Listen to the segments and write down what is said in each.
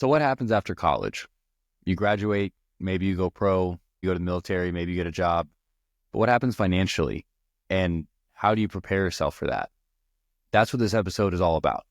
So what happens after college? You graduate, maybe you go pro, you go to the military, maybe you get a job. But what happens financially? And how do you prepare yourself for that? That's what this episode is all about.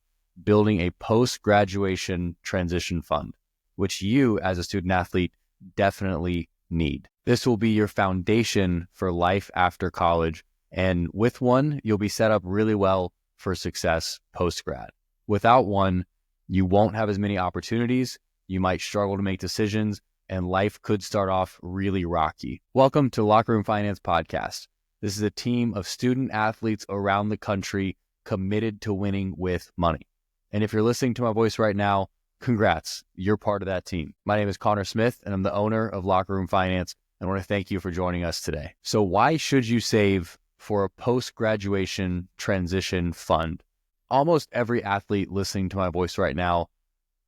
Building a post-graduation transition fund, which you as a student athlete definitely need. This will be your foundation for life after college. And with one, you'll be set up really well for success post-grad. Without one, you won't have as many opportunities. You might struggle to make decisions, and life could start off really rocky. Welcome to Locker Room Finance Podcast. This is a team of student athletes around the country committed to winning with money. And if you're listening to my voice right now, congrats, you're part of that team. My name is Connor Smith, and I'm the owner of Locker Room Finance. And I want to thank you for joining us today. So why should you save for a post-graduation transition fund? Almost every athlete listening to my voice right now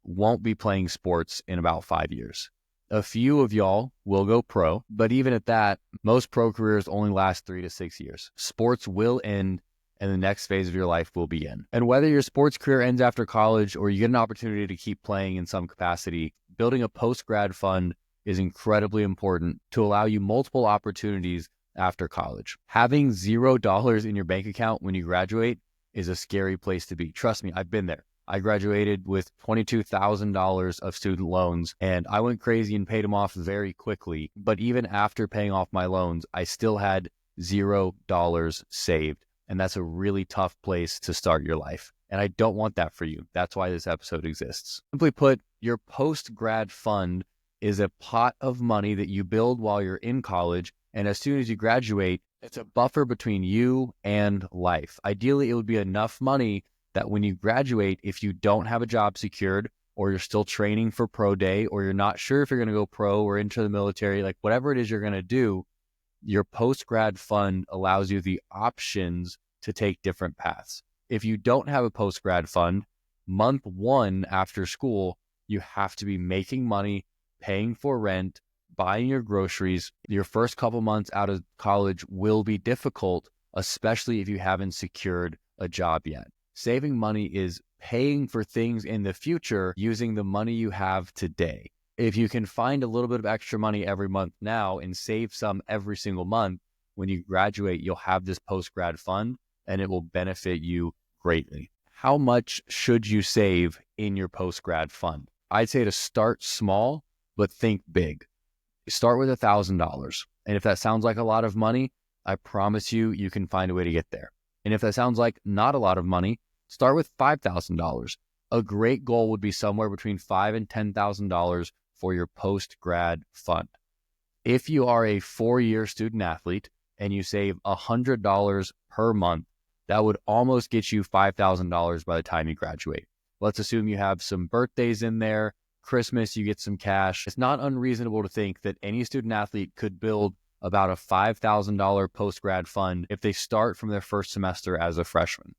won't be playing sports in about 5 years. A few of y'all will go pro, but even at that, most pro careers only last 3 to 6 years. Sports will end and the next phase of your life will begin. And whether your sports career ends after college or you get an opportunity to keep playing in some capacity, building a post-grad fund is incredibly important to allow you multiple opportunities after college. Having $0 in your bank account when you graduate is a scary place to be. Trust me, I've been there. I graduated with $22,000 of student loans, and I went crazy and paid them off very quickly. But even after paying off my loans, I still had $0 saved. And that's a really tough place to start your life. And I don't want that for you. That's why this episode exists. Simply put, your post-grad fund is a pot of money that you build while you're in college. And as soon as you graduate, it's a buffer between you and life. Ideally, it would be enough money that when you graduate, if you don't have a job secured, or you're still training for pro day, or you're not sure if you're going to go pro or into the military, like whatever it is you're going to do, your post-grad fund allows you the options to take different paths. If you don't have a post-grad fund, month one after school, you have to be making money, paying for rent, buying your groceries. Your first couple months out of college will be difficult, especially if you haven't secured a job yet. Saving money is paying for things in the future using the money you have today. If you can find a little bit of extra money every month now and save some every single month, when you graduate, you'll have this post-grad fund and it will benefit you greatly. How much should you save in your post-grad fund? I'd say to start small, but think big. Start with $1,000. And if that sounds like a lot of money, I promise you, you can find a way to get there. And if that sounds like not a lot of money, start with $5,000. A great goal would be somewhere between $5,000 and $10,000 for your post-grad fund. If you are a 4-year student athlete and you save $100 per month, that would almost get you $5,000 by the time you graduate. Let's assume you have some birthdays in there, Christmas, you get some cash. It's not unreasonable to think that any student athlete could build about a $5,000 post-grad fund if they start from their first semester as a freshman.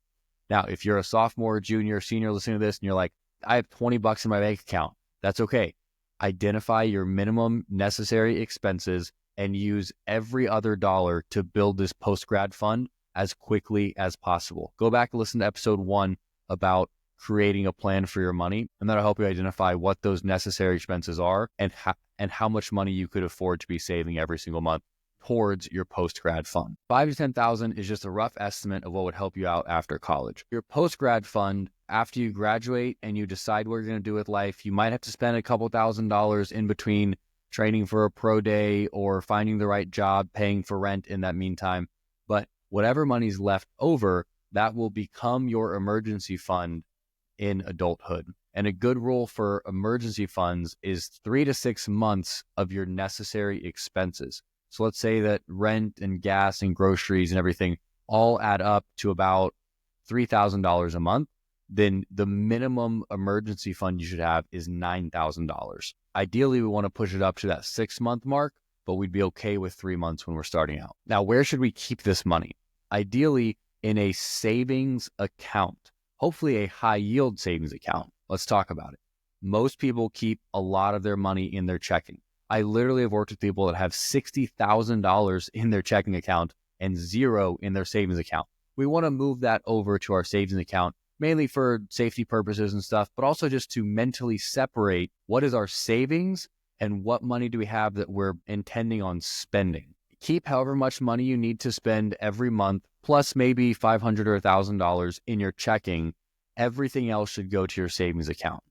Now, if you're a sophomore, junior, senior listening to this and you're like, I have $20 in my bank account, that's okay. Identify your minimum necessary expenses and use every other dollar to build this post-grad fund as quickly as possible. Go back and listen to episode 1 about creating a plan for your money, and that'll help you identify what those necessary expenses are and how much money you could afford to be saving every single month towards your post-grad fund. $5,000 to $10,000 is just a rough estimate of what would help you out after college. Your post-grad fund, after you graduate and you decide what you're going to do with life, you might have to spend a couple $1,000s in between training for a pro day or finding the right job, paying for rent in that meantime. But whatever money's left over, that will become your emergency fund in adulthood. And a good rule for emergency funds is 3 to 6 months of your necessary expenses. So let's say that rent and gas and groceries and everything all add up to about $3,000 a month. Then the minimum emergency fund you should have is $9,000. Ideally, we want to push it up to that 6-month mark, but we'd be okay with 3 months when we're starting out. Now, where should we keep this money? Ideally, in a savings account, hopefully a high yield savings account. Let's talk about it. Most people keep a lot of their money in their checking. I literally have worked with people that have $60,000 in their checking account and zero in their savings account. We want to move that over to our savings account mainly for safety purposes and stuff, but also just to mentally separate what is our savings and what money do we have that we're intending on spending. Keep however much money you need to spend every month, plus maybe $500 or $1,000 in your checking. Everything else should go to your savings account.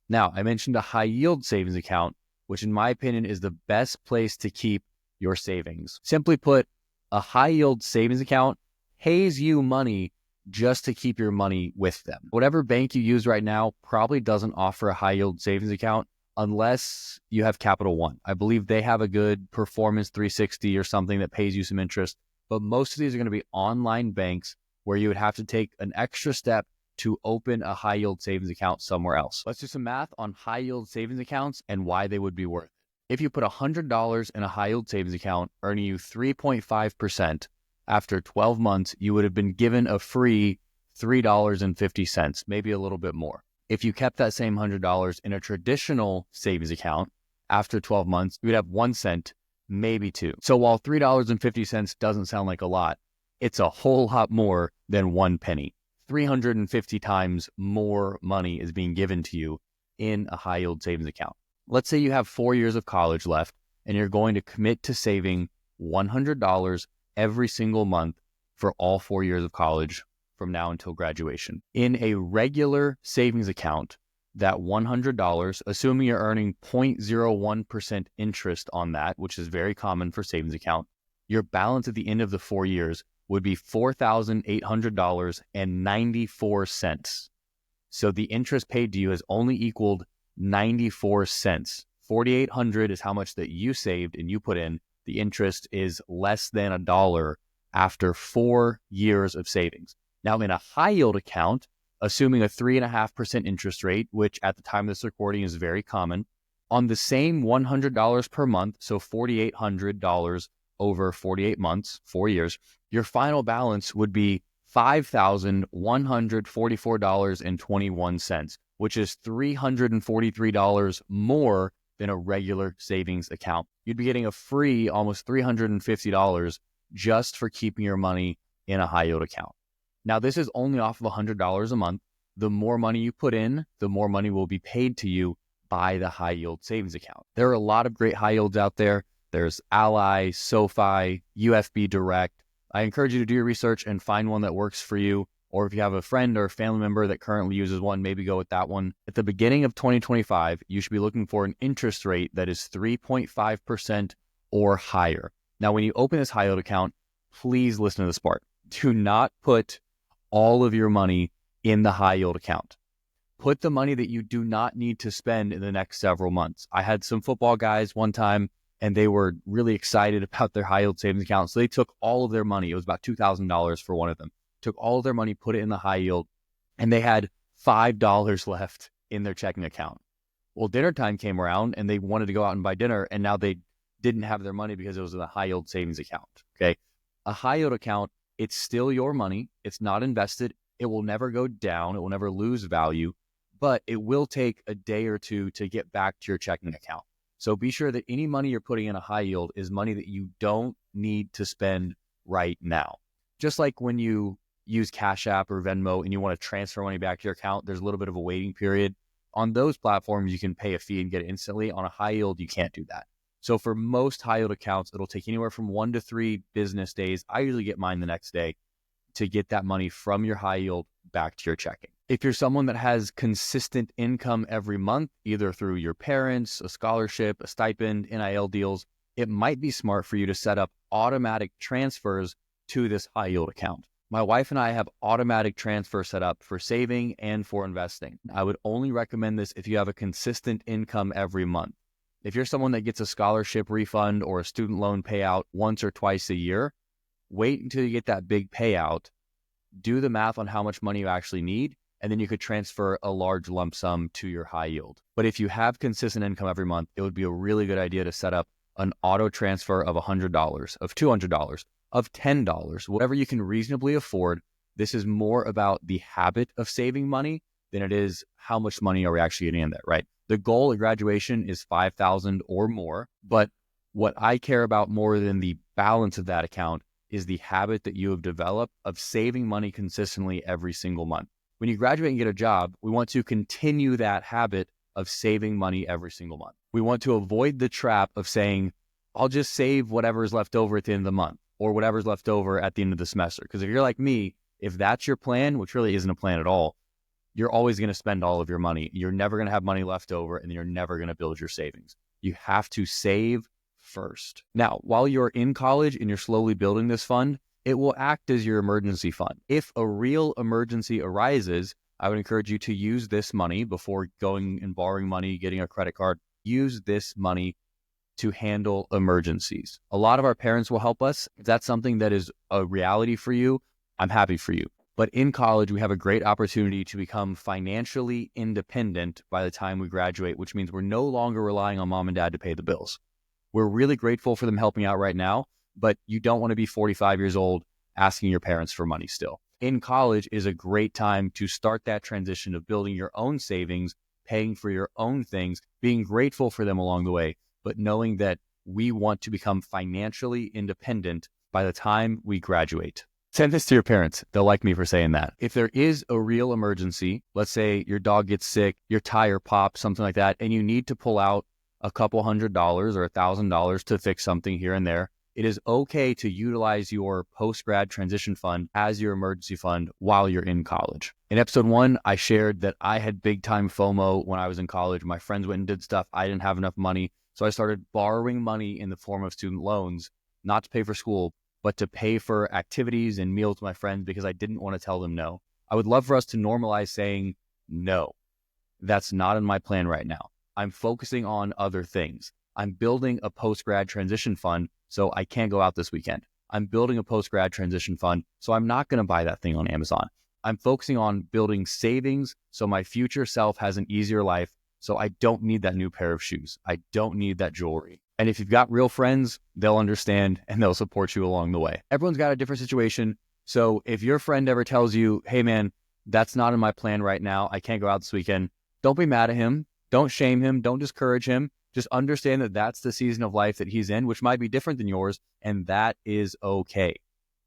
Now, I mentioned a high yield savings account, which in my opinion is the best place to keep your savings. Simply put, a high yield savings account pays you money just to keep your money with them. Whatever bank you use right now probably doesn't offer a high yield savings account unless you have Capital One. I believe they have a good Performance 360 or something that pays you some interest, but most of these are going to be online banks where you would have to take an extra step to open a high yield savings account somewhere else. Let's do some math on high yield savings accounts and why they would be worth it. If you put $100 in a high yield savings account, earning you 3.5%, after 12 months, you would have been given a free $3.50, maybe a little bit more. If you kept that same $100 in a traditional savings account, after 12 months, you would have 1 cent, maybe 2. So while $3.50 doesn't sound like a lot, it's a whole lot more than 1 penny. 350 times more money is being given to you in a high yield savings account. Let's say you have 4 years of college left and you're going to commit to saving $100 every single month for all 4 years of college from now until graduation. In a regular savings account, that $100, assuming you're earning 0.01% interest on that, which is very common for savings account, your balance at the end of the 4 years would be $4,800.94. So the interest paid to you has only equaled 94 cents. 4,800 is how much that you saved and you put in. The interest is less than $1 after 4 years of savings. Now, in a high yield account, assuming a 3.5% interest rate, which at the time of this recording is very common, on the same $100 per month, so $4,800 over 48 months, 4 years, your final balance would be $5,144.21, which is $343 more than a regular savings account. You'd be getting a free almost $350 just for keeping your money in a high yield account. Now, this is only off of $100 a month. The more money you put in, the more money will be paid to you by the high yield savings account. There are a lot of great high yields out there. There's Ally, SoFi, UFB Direct. I encourage you to do your research and find one that works for you. Or if you have a friend or a family member that currently uses one, maybe go with that one. At the beginning of 2025, you should be looking for an interest rate that is 3.5% or higher. Now, when you open this high yield account, please listen to this part. Do not put all of your money in the high yield account. Put the money that you do not need to spend in the next several months. I had some football guys one time, and they were really excited about their high yield savings account. So they took all of their money. It was about $2,000 for one of them. Took all of their money, put it in the high yield, and they had $5 left in their checking account. Well, dinner time came around and they wanted to go out and buy dinner, and now they didn't have their money because it was in a high yield savings account. Okay. A high yield account, it's still your money. It's not invested. It will never go down. It will never lose value, but it will take a day or two to get back to your checking account. So be sure that any money you're putting in a high yield is money that you don't need to spend right now. Just like when you use Cash App or Venmo and you want to transfer money back to your account, there's a little bit of a waiting period. On those platforms, you can pay a fee and get it instantly. On a high yield, you can't do that. So for most high yield accounts, it'll take anywhere from 1 to 3 business days. I usually get mine the next day to get that money from your high yield back to your checking. If you're someone that has consistent income every month, either through your parents, a scholarship, a stipend, NIL deals, it might be smart for you to set up automatic transfers to this high yield account. My wife and I have automatic transfer set up for saving and for investing. I would only recommend this if you have a consistent income every month. If you're someone that gets a scholarship refund or a student loan payout once or twice a year, wait until you get that big payout, do the math on how much money you actually need, and then you could transfer a large lump sum to your high yield. But if you have consistent income every month, it would be a really good idea to set up an auto transfer of $100, of $200, of $10, whatever you can reasonably afford. This is more about the habit of saving money than it is how much money are we actually getting in there, right? The goal at graduation is $5,000 or more, but what I care about more than the balance of that account is the habit that you have developed of saving money consistently every single month. When you graduate and get a job, we want to continue that habit of saving money every single month. We want to avoid the trap of saying, I'll just save whatever's left over at the end of the month or whatever's left over at the end of the semester. Because if you're like me, if that's your plan, which really isn't a plan at all, you're always going to spend all of your money. You're never going to have money left over, and you're never going to build your savings. You have to save first. Now, while you're in college and you're slowly building this fund, it will act as your emergency fund. If a real emergency arises, I would encourage you to use this money before going and borrowing money, getting a credit card. Use this money to handle emergencies. A lot of our parents will help us. If that's something that is a reality for you, I'm happy for you. But in college, we have a great opportunity to become financially independent by the time we graduate, which means we're no longer relying on mom and dad to pay the bills. We're really grateful for them helping out right now, but you don't want to be 45 years old asking your parents for money still. In college is a great time to start that transition of building your own savings, paying for your own things, being grateful for them along the way, but knowing that we want to become financially independent by the time we graduate. Send this to your parents. They'll like me for saying that. If there is a real emergency, let's say your dog gets sick, your tire pops, something like that, and you need to pull out a couple $100 or $1,000 to fix something here and there, it is okay to utilize your post-grad transition fund as your emergency fund while you're in college. In episode 1, I shared that I had big time FOMO when I was in college. My friends went and did stuff. I didn't have enough money. So I started borrowing money in the form of student loans, not to pay for school, but to pay for activities and meals with my friends because I didn't want to tell them no. I would love for us to normalize saying, no, that's not in my plan right now. I'm focusing on other things. I'm building a post-grad transition fund, so I can't go out this weekend. I'm building a post-grad transition fund, so I'm not going to buy that thing on Amazon. I'm focusing on building savings so my future self has an easier life, so I don't need that new pair of shoes. I don't need that jewelry. And if you've got real friends, they'll understand and they'll support you along the way. Everyone's got a different situation. So if your friend ever tells you, hey man, that's not in my plan right now, I can't go out this weekend, don't be mad at him. Don't shame him. Don't discourage him. Just understand that that's the season of life that he's in, which might be different than yours. And that is okay.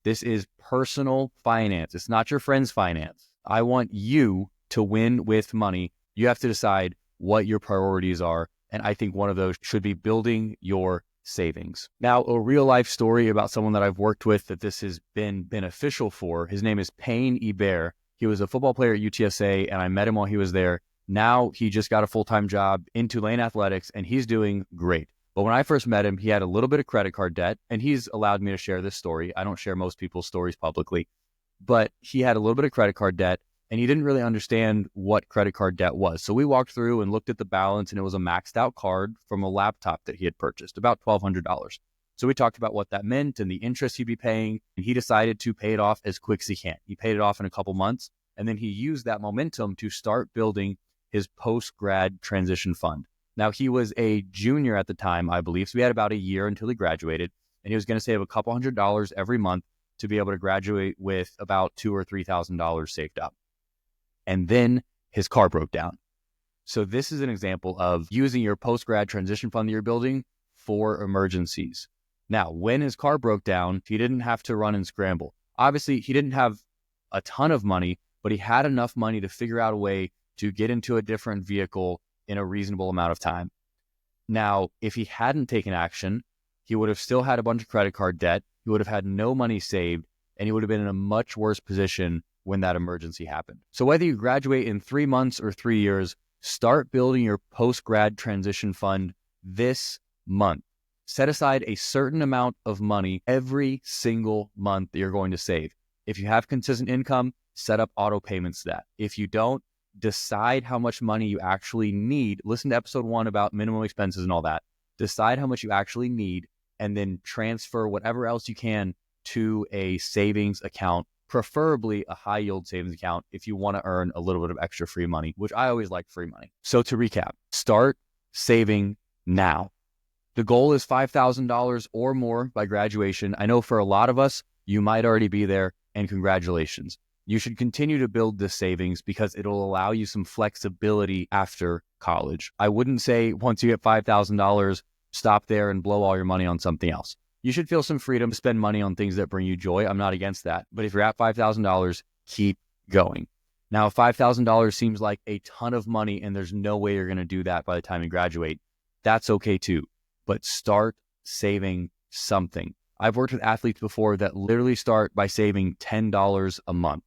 This is personal finance. It's not your friend's finance. I want you to win with money. You have to decide what your priorities are. And I think one of those should be building your savings. Now, a real life story about someone that I've worked with that this has been beneficial for. His name is Payne Hebert. He was a football player at UTSA, and I met him while he was there. Now he just got a full-time job in Tulane athletics, and he's doing great. But when I first met him, he had a little bit of credit card debt, and he's allowed me to share this story. I don't share most people's stories publicly, but he had a little bit of credit card debt, and he didn't really understand what credit card debt was. So we walked through and looked at the balance, and it was a maxed out card from a laptop that he had purchased, about $1,200. So we talked about what that meant and the interest he'd be paying, and he decided to pay it off as quick as he can. He paid it off in a couple months, and then he used that momentum to start building his post-grad transition fund. Now, he was a junior at the time, I believe, so he had about a year until he graduated, and he was going to save a couple $100 every month to be able to graduate with about $2,000 or $3,000 saved up. And then his car broke down. So this is an example of using your post-grad transition fund that you're building for emergencies. Now, when his car broke down, he didn't have to run and scramble. Obviously, he didn't have a ton of money, but he had enough money to figure out a way to get into a different vehicle in a reasonable amount of time. Now, if he hadn't taken action, he would have still had a bunch of credit card debt. He would have had no money saved, and he would have been in a much worse position when that emergency happened. So whether you graduate in 3 months or 3 years, start building your post-grad transition fund this month. Set aside a certain amount of money every single month that you're going to save. If you have consistent income, set up auto payments to that. If you don't, decide how much money you actually need. Listen to episode 1 about minimum expenses and all that. Decide how much you actually need, and then transfer whatever else you can to a savings account, preferably a high yield savings account if you want to earn a little bit of extra free money, which I always like free money. So to recap, start saving now. The goal is $5,000 or more by graduation. I know for a lot of us, you might already be there, and congratulations. You should continue to build this savings because it'll allow you some flexibility after college. I wouldn't say once you get $5,000, stop there and blow all your money on something else. You should feel some freedom to spend money on things that bring you joy. I'm not against that. But if you're at $5,000, keep going. Now, $5,000 seems like a ton of money and there's no way you're going to do that by the time you graduate. That's okay too, but start saving something. I've worked with athletes before that literally start by saving $10 a month.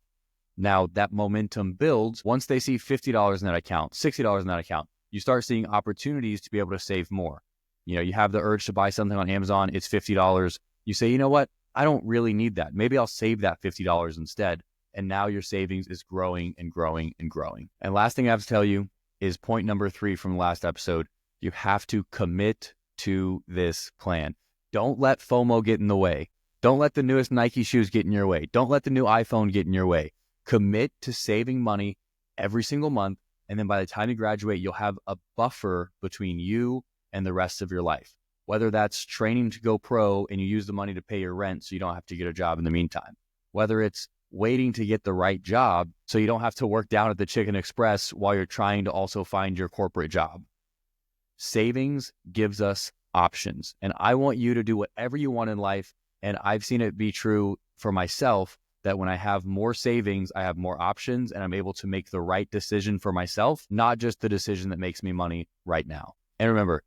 Now that momentum builds once they see $50 in that account, $60 in that account. You start seeing opportunities to be able to save more. You have the urge to buy something on Amazon, it's $50. You say, you know what? I don't really need that. Maybe I'll save that $50 instead. And now your savings is growing and growing and growing. And last thing I have to tell you is point number 3 from the last episode. You have to commit to this plan. Don't let FOMO get in the way. Don't let the newest Nike shoes get in your way. Don't let the new iPhone get in your way. Commit to saving money every single month. And then by the time you graduate, you'll have a buffer between you and the rest of your life. Whether that's training to go pro and you use the money to pay your rent so you don't have to get a job in the meantime. Whether it's waiting to get the right job so you don't have to work down at the Chicken Express while you're trying to also find your corporate job. Savings gives us options. And I want you to do whatever you want in life. And I've seen it be true for myself that when I have more savings, I have more options and I'm able to make the right decision for myself, not just the decision that makes me money right now. And remember,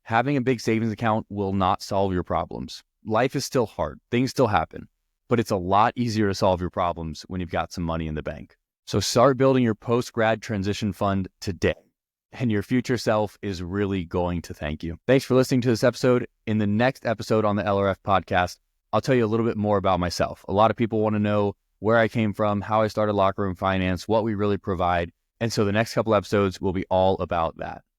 having a big savings account will not solve your problems. Life is still hard. Things still happen. But it's a lot easier to solve your problems when you've got some money in the bank. So start building your post-grad transition fund today, and your future self is really going to thank you. Thanks for listening to this episode. In the next episode on the LRF podcast, I'll tell you a little bit more about myself. A lot of people want to know where I came from, how I started Locker Room Finance, what we really provide. And so the next couple episodes will be all about that.